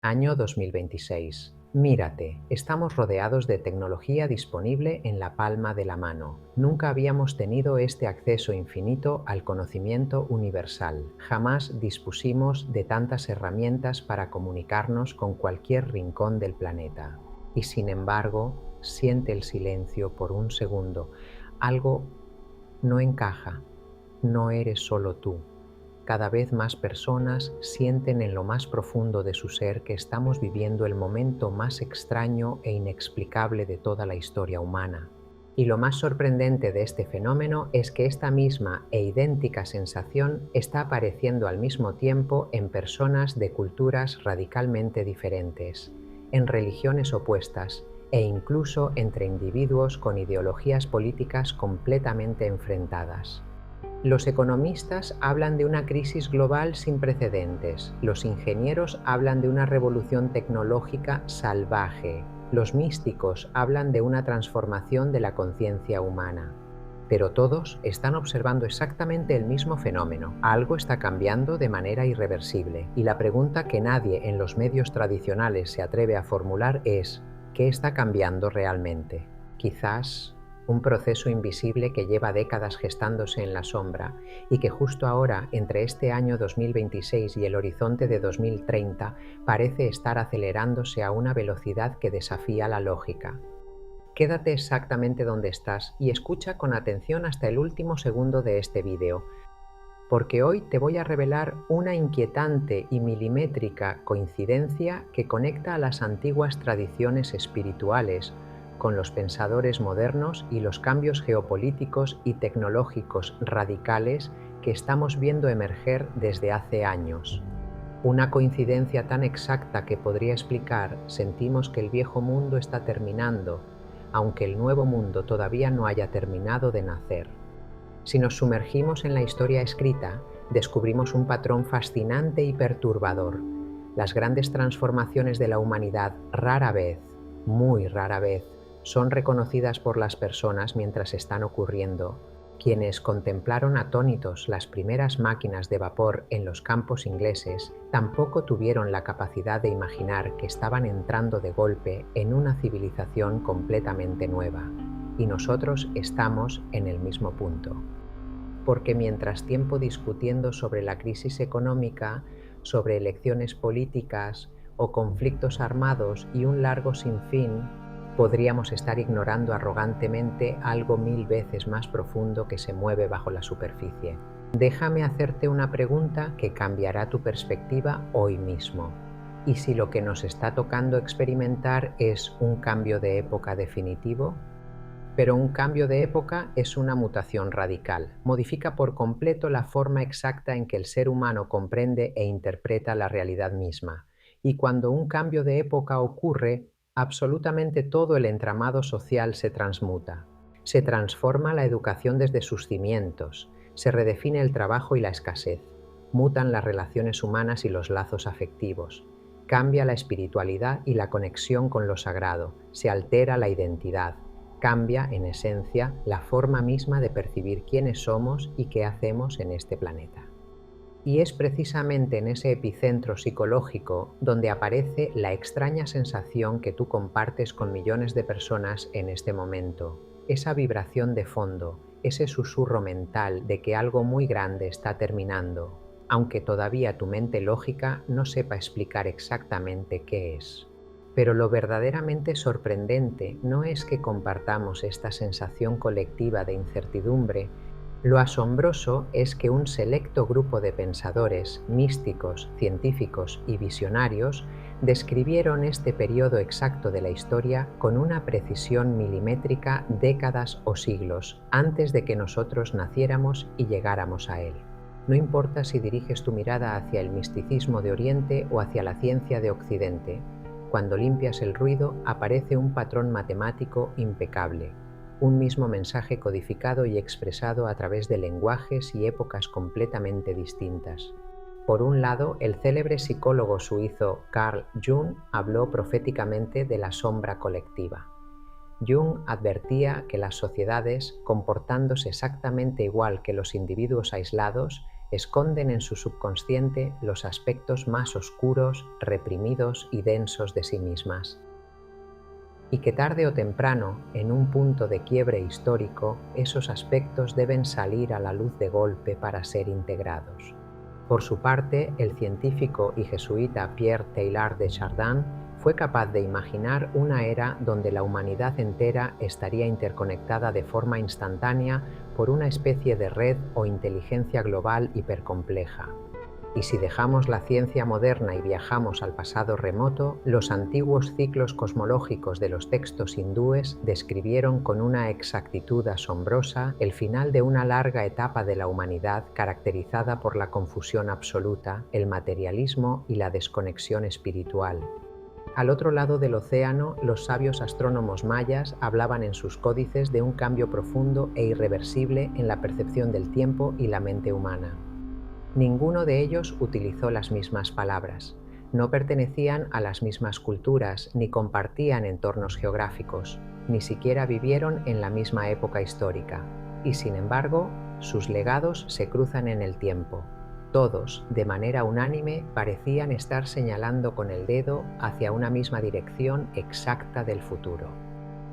Año 2026. Mírate, estamos rodeados de tecnología disponible en la palma de la mano. Nunca habíamos tenido este acceso infinito al conocimiento universal. Jamás dispusimos de tantas herramientas para comunicarnos con cualquier rincón del planeta. Y sin embargo, siente el silencio por un segundo. Algo no encaja. No eres solo tú. Cada vez más personas sienten en lo más profundo de su ser que estamos viviendo el momento más extraño e inexplicable de toda la historia humana. Y lo más sorprendente de este fenómeno es que esta misma e idéntica sensación está apareciendo al mismo tiempo en personas de culturas radicalmente diferentes, en religiones opuestas e incluso entre individuos con ideologías políticas completamente enfrentadas. Los economistas hablan de una crisis global sin precedentes, los ingenieros hablan de una revolución tecnológica salvaje, los místicos hablan de una transformación de la conciencia humana. Pero todos están observando exactamente el mismo fenómeno. Algo está cambiando de manera irreversible, y la pregunta que nadie en los medios tradicionales se atreve a formular es: ¿qué está cambiando realmente? Quizás un proceso invisible que lleva décadas gestándose en la sombra y que justo ahora, entre este año 2026 y el horizonte de 2030, parece estar acelerándose a una velocidad que desafía la lógica. Quédate exactamente donde estás y escucha con atención hasta el último segundo de este vídeo, porque hoy te voy a revelar una inquietante y milimétrica coincidencia que conecta a las antiguas tradiciones espirituales con los pensadores modernos y los cambios geopolíticos y tecnológicos radicales que estamos viendo emerger desde hace años. Una coincidencia tan exacta que podría explicar: sentimos que el viejo mundo está terminando, aunque el nuevo mundo todavía no haya terminado de nacer. Si nos sumergimos en la historia escrita, descubrimos un patrón fascinante y perturbador. Las grandes transformaciones de la humanidad rara vez, muy rara vez, son reconocidas por las personas mientras están ocurriendo. Quienes contemplaron atónitos las primeras máquinas de vapor en los campos ingleses tampoco tuvieron la capacidad de imaginar que estaban entrando de golpe en una civilización completamente nueva. Y nosotros estamos en el mismo punto. Porque mientras tiempo discutiendo sobre la crisis económica, sobre elecciones políticas o conflictos armados y un largo sinfín, podríamos estar ignorando arrogantemente algo 1000 veces más profundo que se mueve bajo la superficie. Déjame hacerte una pregunta que cambiará tu perspectiva hoy mismo. ¿Y si lo que nos está tocando experimentar es un cambio de época definitivo? Pero un cambio de época es una mutación radical. Modifica por completo la forma exacta en que el ser humano comprende e interpreta la realidad misma. Y cuando un cambio de época ocurre, absolutamente todo el entramado social se transmuta. Se transforma la educación desde sus cimientos, se redefine el trabajo y la escasez, mutan las relaciones humanas y los lazos afectivos, cambia la espiritualidad y la conexión con lo sagrado, se altera la identidad. Cambia, en esencia, la forma misma de percibir quiénes somos y qué hacemos en este planeta. Y es precisamente en ese epicentro psicológico donde aparece la extraña sensación que tú compartes con millones de personas en este momento, esa vibración de fondo, ese susurro mental de que algo muy grande está terminando, aunque todavía tu mente lógica no sepa explicar exactamente qué es. Pero lo verdaderamente sorprendente no es que compartamos esta sensación colectiva de incertidumbre. Lo asombroso es que un selecto grupo de pensadores, místicos, científicos y visionarios describieron este periodo exacto de la historia con una precisión milimétrica décadas o siglos antes de que nosotros naciéramos y llegáramos a él. No importa si diriges tu mirada hacia el misticismo de Oriente o hacia la ciencia de Occidente, cuando limpias el ruido aparece un patrón matemático impecable, un mismo mensaje codificado y expresado a través de lenguajes y épocas completamente distintas. Por un lado, el célebre psicólogo suizo Carl Jung habló proféticamente de la sombra colectiva. Jung advertía que las sociedades, comportándose exactamente igual que los individuos aislados, esconden en su subconsciente los aspectos más oscuros, reprimidos y densos de sí mismas. Y que tarde o temprano, en un punto de quiebre histórico, esos aspectos deben salir a la luz de golpe para ser integrados. Por su parte, el científico y jesuita Pierre Teilhard de Chardin fue capaz de imaginar una era donde la humanidad entera estaría interconectada de forma instantánea por una especie de red o inteligencia global hipercompleja. Y si dejamos la ciencia moderna y viajamos al pasado remoto, los antiguos ciclos cosmológicos de los textos hindúes describieron con una exactitud asombrosa el final de una larga etapa de la humanidad caracterizada por la confusión absoluta, el materialismo y la desconexión espiritual. Al otro lado del océano, los sabios astrónomos mayas hablaban en sus códices de un cambio profundo e irreversible en la percepción del tiempo y la mente humana. Ninguno de ellos utilizó las mismas palabras, no pertenecían a las mismas culturas ni compartían entornos geográficos, ni siquiera vivieron en la misma época histórica, y sin embargo, sus legados se cruzan en el tiempo. Todos, de manera unánime, parecían estar señalando con el dedo hacia una misma dirección exacta del futuro.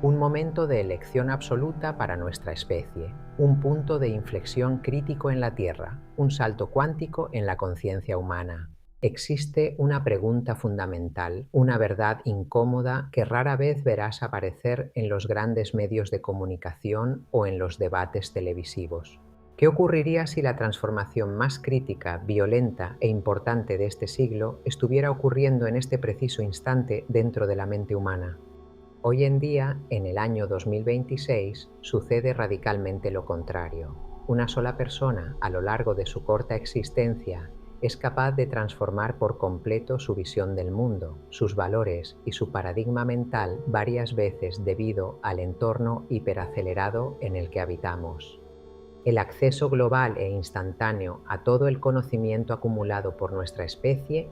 Un momento de elección absoluta para nuestra especie, un punto de inflexión crítico en la Tierra, un salto cuántico en la conciencia humana. Existe una pregunta fundamental, una verdad incómoda que rara vez verás aparecer en los grandes medios de comunicación o en los debates televisivos. ¿Qué ocurriría si la transformación más crítica, violenta e importante de este siglo estuviera ocurriendo en este preciso instante dentro de la mente humana? Hoy en día, en el año 2026, sucede radicalmente lo contrario. Una sola persona, a lo largo de su corta existencia, es capaz de transformar por completo su visión del mundo, sus valores y su paradigma mental varias veces debido al entorno hiperacelerado en el que habitamos. El acceso global e instantáneo a todo el conocimiento acumulado por nuestra especie,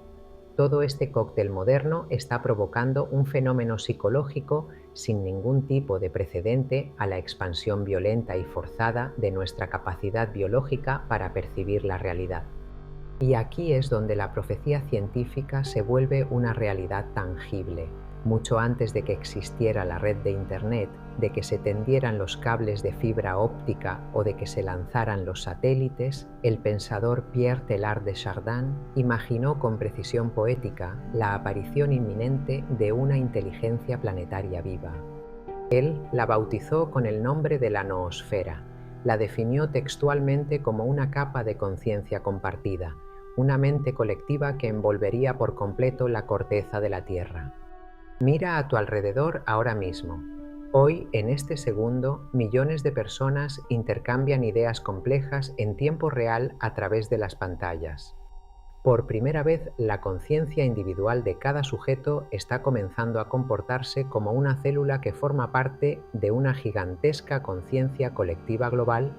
todo este cóctel moderno está provocando un fenómeno psicológico sin ningún tipo de precedente a la expansión violenta y forzada de nuestra capacidad biológica para percibir la realidad. Y aquí es donde la profecía científica se vuelve una realidad tangible. Mucho antes de que existiera la red de Internet, de que se tendieran los cables de fibra óptica o de que se lanzaran los satélites, el pensador Pierre Teilhard de Chardin imaginó con precisión poética la aparición inminente de una inteligencia planetaria viva. Él la bautizó con el nombre de la noosfera. La definió textualmente como una capa de conciencia compartida, una mente colectiva que envolvería por completo la corteza de la Tierra. Mira a tu alrededor ahora mismo. Hoy, en este segundo, millones de personas intercambian ideas complejas en tiempo real a través de las pantallas. Por primera vez, la conciencia individual de cada sujeto está comenzando a comportarse como una célula que forma parte de una gigantesca conciencia colectiva global,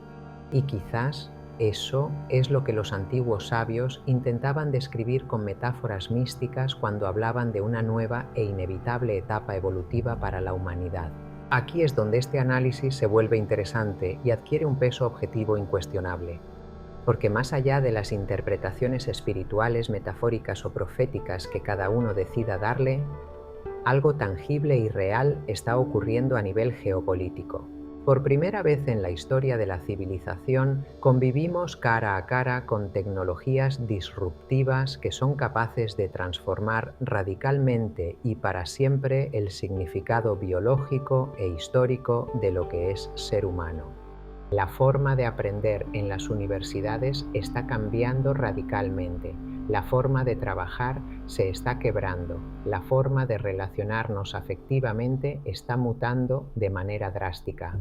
y quizás eso es lo que los antiguos sabios intentaban describir con metáforas místicas cuando hablaban de una nueva e inevitable etapa evolutiva para la humanidad. Aquí es donde este análisis se vuelve interesante y adquiere un peso objetivo incuestionable. Porque más allá de las interpretaciones espirituales, metafóricas o proféticas que cada uno decida darle, algo tangible y real está ocurriendo a nivel geopolítico. Por primera vez en la historia de la civilización, convivimos cara a cara con tecnologías disruptivas que son capaces de transformar radicalmente y para siempre el significado biológico e histórico de lo que es ser humano. La forma de aprender en las universidades está cambiando radicalmente. La forma de trabajar se está quebrando. La forma de relacionarnos afectivamente está mutando de manera drástica.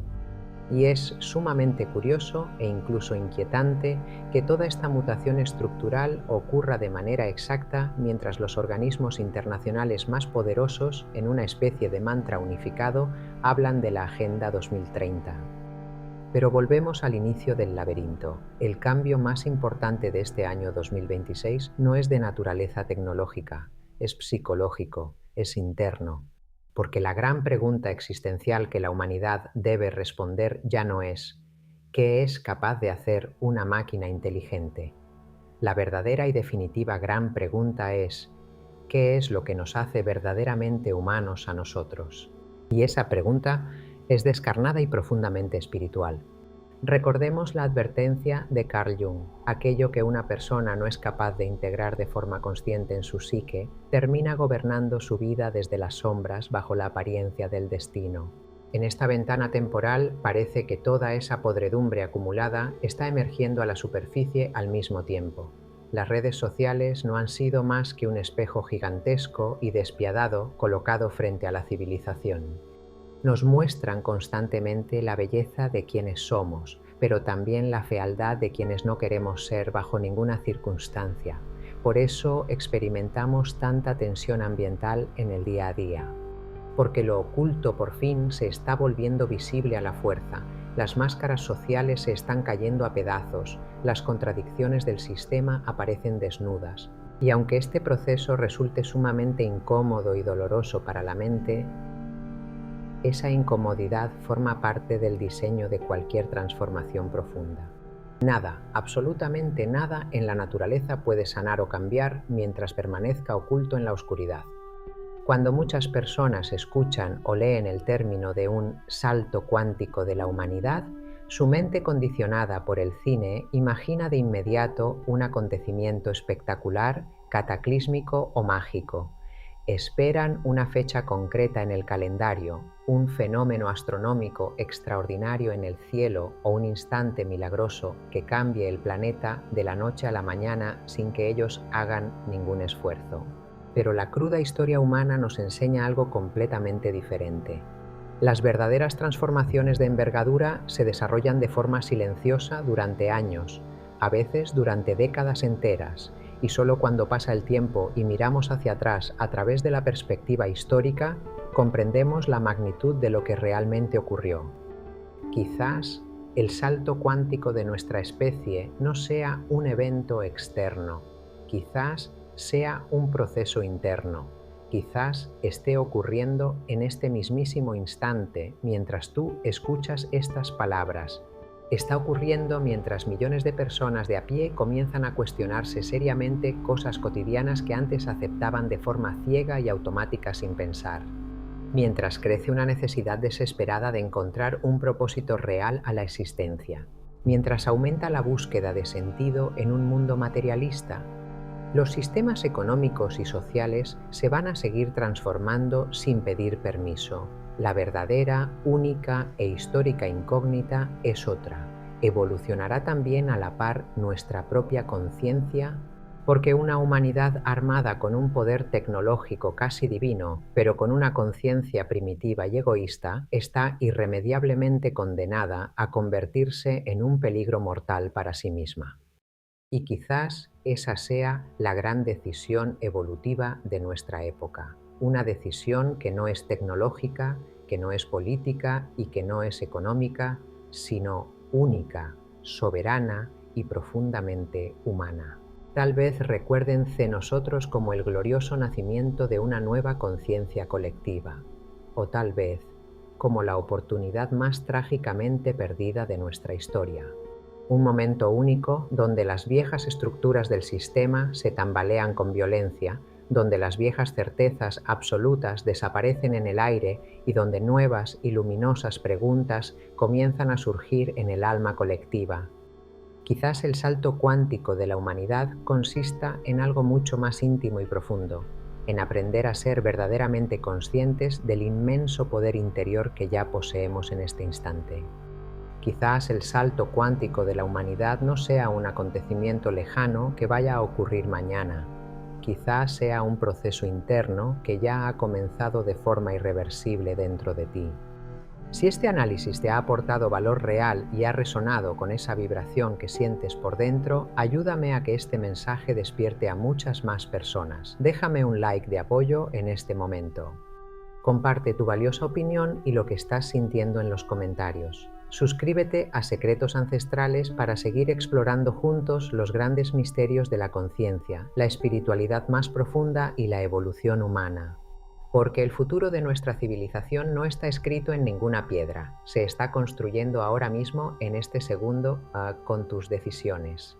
Y es sumamente curioso e incluso inquietante que toda esta mutación estructural ocurra de manera exacta mientras los organismos internacionales más poderosos, en una especie de mantra unificado, hablan de la Agenda 2030. Pero volvemos al inicio del laberinto. El cambio más importante de este año 2026 no es de naturaleza tecnológica, es psicológico, es interno. Porque la gran pregunta existencial que la humanidad debe responder ya no es ¿qué es capaz de hacer una máquina inteligente? La verdadera y definitiva gran pregunta es: ¿qué es lo que nos hace verdaderamente humanos a nosotros? Y esa pregunta es descarnada y profundamente espiritual. Recordemos la advertencia de Carl Jung: aquello que una persona no es capaz de integrar de forma consciente en su psique, termina gobernando su vida desde las sombras bajo la apariencia del destino. En esta ventana temporal parece que toda esa podredumbre acumulada está emergiendo a la superficie al mismo tiempo. Las redes sociales no han sido más que un espejo gigantesco y despiadado colocado frente a la civilización. Nos muestran constantemente la belleza de quienes somos, pero también la fealdad de quienes no queremos ser bajo ninguna circunstancia. Por eso experimentamos tanta tensión ambiental en el día a día. Porque lo oculto por fin se está volviendo visible a la fuerza, las máscaras sociales se están cayendo a pedazos, las contradicciones del sistema aparecen desnudas. Y aunque este proceso resulte sumamente incómodo y doloroso para la mente, esa incomodidad forma parte del diseño de cualquier transformación profunda. Nada, absolutamente nada en la naturaleza puede sanar o cambiar mientras permanezca oculto en la oscuridad. Cuando muchas personas escuchan o leen el término de un salto cuántico de la humanidad, su mente condicionada por el cine imagina de inmediato un acontecimiento espectacular, cataclísmico o mágico. Esperan una fecha concreta en el calendario, un fenómeno astronómico extraordinario en el cielo o un instante milagroso que cambie el planeta de la noche a la mañana sin que ellos hagan ningún esfuerzo. Pero la cruda historia humana nos enseña algo completamente diferente. Las verdaderas transformaciones de envergadura se desarrollan de forma silenciosa durante años, a veces durante décadas enteras, y solo cuando pasa el tiempo y miramos hacia atrás a través de la perspectiva histórica, comprendemos la magnitud de lo que realmente ocurrió. Quizás el salto cuántico de nuestra especie no sea un evento externo, quizás sea un proceso interno, quizás esté ocurriendo en este mismísimo instante mientras tú escuchas estas palabras. Está ocurriendo mientras millones de personas de a pie comienzan a cuestionarse seriamente cosas cotidianas que antes aceptaban de forma ciega y automática sin pensar. Mientras crece una necesidad desesperada de encontrar un propósito real a la existencia. Mientras aumenta la búsqueda de sentido en un mundo materialista. Los sistemas económicos y sociales se van a seguir transformando sin pedir permiso. La verdadera, única e histórica incógnita es otra. ¿Evolucionará también a la par nuestra propia conciencia? Porque una humanidad armada con un poder tecnológico casi divino, pero con una conciencia primitiva y egoísta, está irremediablemente condenada a convertirse en un peligro mortal para sí misma. Y quizás esa sea la gran decisión evolutiva de nuestra época. Una decisión que no es tecnológica, que no es política y que no es económica, sino única, soberana y profundamente humana. Tal vez recuérdense nosotros como el glorioso nacimiento de una nueva conciencia colectiva, o tal vez como la oportunidad más trágicamente perdida de nuestra historia. Un momento único donde las viejas estructuras del sistema se tambalean con violencia, donde las viejas certezas absolutas desaparecen en el aire y donde nuevas y luminosas preguntas comienzan a surgir en el alma colectiva. Quizás el salto cuántico de la humanidad consista en algo mucho más íntimo y profundo, en aprender a ser verdaderamente conscientes del inmenso poder interior que ya poseemos en este instante. Quizás el salto cuántico de la humanidad no sea un acontecimiento lejano que vaya a ocurrir mañana. Quizás sea un proceso interno que ya ha comenzado de forma irreversible dentro de ti. Si este análisis te ha aportado valor real y ha resonado con esa vibración que sientes por dentro, ayúdame a que este mensaje despierte a muchas más personas. Déjame un like de apoyo en este momento. Comparte tu valiosa opinión y lo que estás sintiendo en los comentarios. Suscríbete a Secretos Ancestrales para seguir explorando juntos los grandes misterios de la conciencia, la espiritualidad más profunda y la evolución humana. Porque el futuro de nuestra civilización no está escrito en ninguna piedra, se está construyendo ahora mismo en este segundo con tus decisiones.